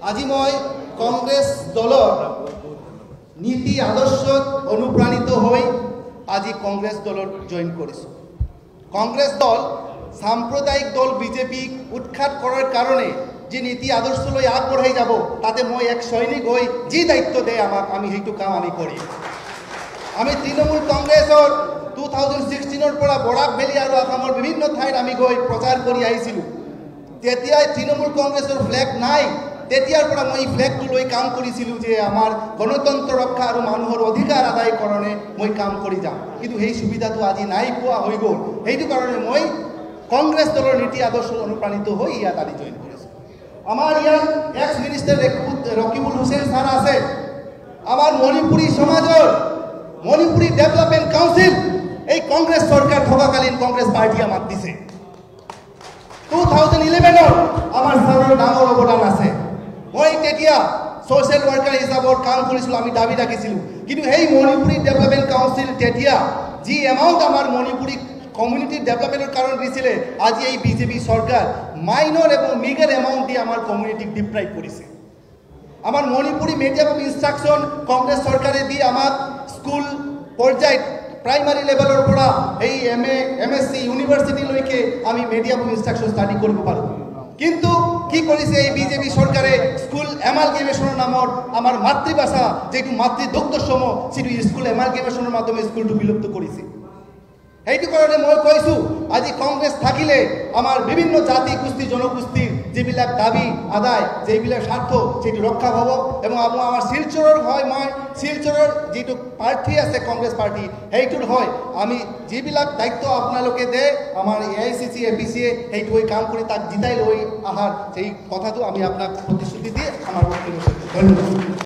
আজি মই কংগ্ৰেছ দলৰ নীতি আদৰ্শত অনুপ্ৰাণিত হৈ আজি কংগ্ৰেছ দলত জইন কৰিছোঁ। কংগ্ৰেছ দল সাম্প্ৰদায়িক দল বিজেপিক উৎখাত কৰাৰ কাৰণে যে নীতি আদৰ্শলৈ আগবঢ়াই যাব, তাতে মই এক সৈনিক হৈ যি দায়িত্ব দিয়ে আমাক আমি সেইটো কাম আমি কৰিম। আমি তৃণমূল কংগ্ৰেছৰ 2016 পৰা বৰাক ভেলী আৰু অসমৰ বিভিন্ন ঠাইত আমি গৈ প্ৰচাৰ কৰি আহিছিলোঁ। তেতিয়াই তৃণমূল কংগ্ৰেছৰ ফ্লেগ নাই, তেতিয়াৰ পৰা মই ফ্লেগটো লৈ কাম কৰিছিলোঁ যে আমাৰ গণতন্ত্ৰ ৰক্ষা আৰু মানুহৰ অধিকাৰ আদায় কাৰণে মই কাম কৰি যাম। কিন্তু সেই সুবিধাটো আজি নাই পোৱা হৈ গ'ল। সেইটো কাৰণে মই কংগ্ৰেছ দলৰ নীতি আদৰ্শ অনুপ্ৰাণিত হৈ ইয়াত আজি জইন কৰিছোঁ। আমাৰ ইয়াত x minister Rakibul Hussain sir আছে। আমাৰ মণিপুৰী সমাজৰ মণিপুৰী ডেভেলপমেণ্ট কাউন্সিল এই কংগ্ৰেছ চৰকাৰ থকাকালীন কংগ্ৰেছ পাৰ্টীয়ে আমাক দিছে। 2011 আমাৰ ছাৰৰ ডাঙৰ অৱদান আছে। মই তেতিয়া ছ'চিয়েল ৱৰ্কাৰ হিচাপত কাম কৰিছিলোঁ, আমি দাবী ৰাখিছিলোঁ। কিন্তু সেই মণিপুৰী ডেভেলপমেণ্ট কাউন্সিল তেতিয়া যি এমাউণ্ট আমাৰ মণিপুৰী কমিউনিটি ডেভেলপমেণ্টৰ কাৰণে দিছিলে, আজি এই বিজেপি চৰকাৰ মাইনৰ এবং মিগৰ এমাউণ্ট দি আমাৰ কমিউনিটিক ডিপ্ৰাইভ কৰিছে। আমাৰ Manipuri medium of instruction Congress চৰকাৰে দি আমাক স্কুল পৰ্যায়ত প্ৰাইমাৰী লেভেলৰ পৰা এই MA MSc ইউনিভাৰ্চিটিলৈকে আমি মিডিয়াম অফ ইনষ্ট্ৰাকশ্যন ষ্টাডি কৰিব পাৰোঁ। কিন্তু কি কৰিছে এই বিজেপি চৰকাৰে স্কুল এমালগেমেশ্যনৰ নামত আমাৰ মাতৃভাষা যিটো মাতৃদুগ্ধসম সেইটো স্কুল এমালগেমেশ্যনৰ মাধ্যমে স্কুলটো বিলুপ্ত কৰিছে। সেইটো কাৰণে মই কৈছোঁ আজি কংগ্ৰেছ থাকিলে আমাৰ বিভিন্ন জাতি গোষ্ঠী জনগোষ্ঠীৰ যিবিলাক দাবী আদায় যিবিলাক স্বাৰ্থ সেইটো ৰক্ষা হ'ব। এবং আমাৰ শিলচৰৰ হয়, মই শিলচৰৰ যিটো প্ৰাৰ্থী আছে কংগ্ৰেছ পাৰ্টি সেইটোৰ হয় আমি যিবিলাক দায়িত্ব আপোনালোকে দে আমাৰ AICC APCয়ে সেইটো হৈ কাম কৰি তাক জিতাই লৈ অহাৰ সেই কথাটো আমি আপোনাক প্ৰতিশ্ৰুতি দি আমাৰ ধন্যবাদ।